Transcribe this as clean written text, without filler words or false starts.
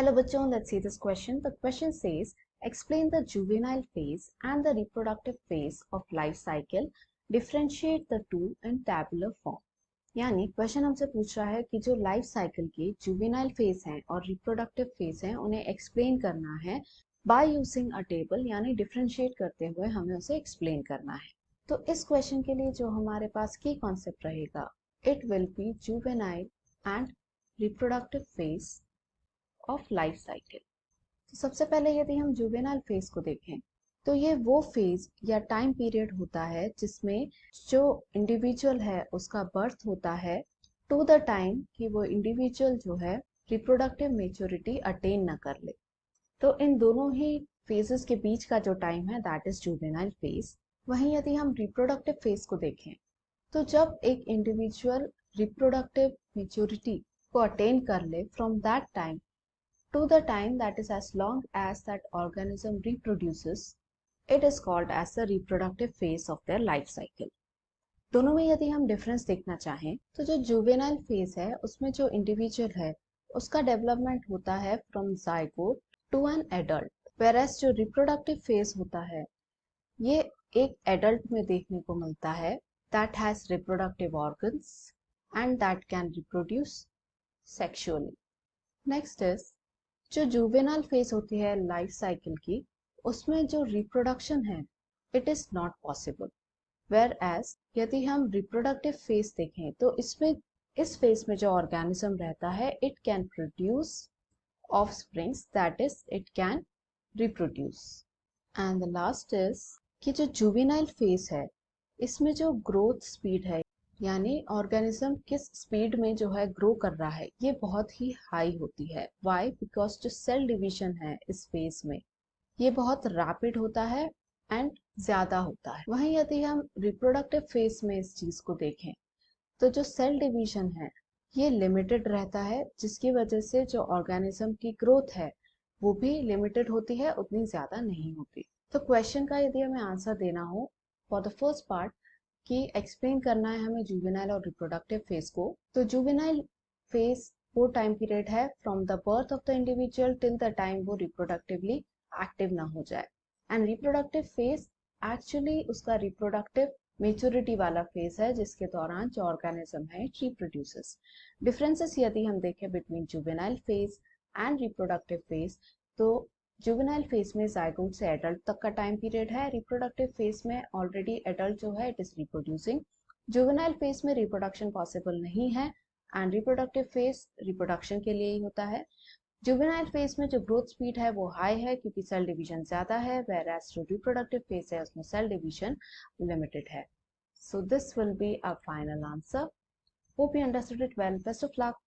Hello bachon, let's see this question. The question says, explain the juvenile phase and the reproductive phase of life cycle. Differentiate the two in tabular form. यानी question हमसे पूछ रहा है कि जो life cycle के juvenile phase हैं और रिप्रोडक्टिव फेज हैं उन्हें एक्सप्लेन करना है बाय यूजिंग अ टेबल, यानी डिफरेंशिएट करते हुए हमें उसे एक्सप्लेन करना है। तो इस क्वेश्चन के लिए जो हमारे पास की कॉन्सेप्ट रहेगा, it will be juvenile and reproductive phase of life cycle. तो सबसे पहले यदि हम जुवेनाइल फेज को देखें तो ये वो फेज या टाइम पीरियड होता है जिसमें जो इंडिविजुअल है उसका बर्थ होता है टू द टाइम कि वो इंडिविजुअल जो है रिप्रोडक्टिव मेच्योरिटी अटेन न कर ले। तो इन दोनों ही फेजेस के बीच का जो टाइम है दैट इज जुवेनाइल फेज। वहीं यदि हम रिप्रोडक्टिव फेज को देखें तो जब एक इंडिविजुअल रिप्रोडक्टिव मेच्योरिटी को अटेन कर ले from that time to the time, that is as long as that organism reproduces, it is called as the reproductive phase of their life cycle. दोनों में यदि हम डिफरेंस देखना चाहें तो जो जुवेनाइल फेज है उसमें जो इंडिविजुअल है उसका डेवलपमेंट होता है from zygote to an adult, whereas जो रिप्रोडक्टिव फेज होता है ये एक एडल्ट में देखने को मिलता है that has reproductive organs and that can reproduce sexually. Next is जो जुवेनाइल फेज होती है लाइफ साइकिल की उसमें जो रिप्रोडक्शन है it is not possible, whereas यदि हम रिप्रोडक्टिव फेज देखें तो इसमें इस फेज में जो ऑर्गेनिज्म रहता है it can produce offsprings, that is it can reproduce. And the last is कि जो जुवेनाइल फेज है इसमें जो ग्रोथ स्पीड है यानी ऑर्गेनिज्म किस स्पीड में जो है ग्रो कर रहा है ये बहुत ही हाई होती है। वाई? बिकॉज जो सेल डिवीजन है इस फेज में ये बहुत रैपिड होता है एंड ज्यादा होता है। वहीं यदि हम रिप्रोडक्टिव फेज में इस चीज को देखें तो जो सेल डिवीजन है ये लिमिटेड रहता है, जिसकी वजह से जो ऑर्गेनिज्म की ग्रोथ है वो भी लिमिटेड होती है, उतनी ज्यादा नहीं होती। तो क्वेश्चन का यदि हमें आंसर देना हो फॉर द फर्स्ट पार्ट कि एक्सप्लेन करना है हमें जुवेनाइल और रिप्रोडक्टिव फेज को, तो जुवेनाइल फेज वो टाइम पीरियड है from the birth of the individual till the time वो रिप्रोडक्टिवली एक्टिव ना हो जाए। एंड रिप्रोडक्टिव फेज एक्चुअली उसका रिप्रोडक्टिव मेच्योरिटी वाला फेज है जिसके दौरान जो ऑर्गेनिज्म है इट रिप्रोड्यूसेस। डिफरेंसेस यदि हम देखें between juvenile phase and reproductive phase तो जुवेनाइल फेज में जाइगोट से एडल्ट तक का टाइम पीरियड है, रिप्रोडक्टिव फेज में ऑलरेडी एडल्ट जो है it is reproducing. Juvenile phase में रिप्रोडक्शन पॉसिबल नहीं है एंड रिप्रोडक्टिव फेज रिप्रोडक्शन के लिए ही होता है। जुवेनाइल फेज में जो ग्रोथ स्पीड है वो हाई है क्योंकि सेल डिवीजन ज्यादा है, whereas जो रिप्रोडक्टिव फेज है उसमें सेल डिवीजन लिमिटेड है। So this will be our final answer. Hope you understood it well. Best of luck.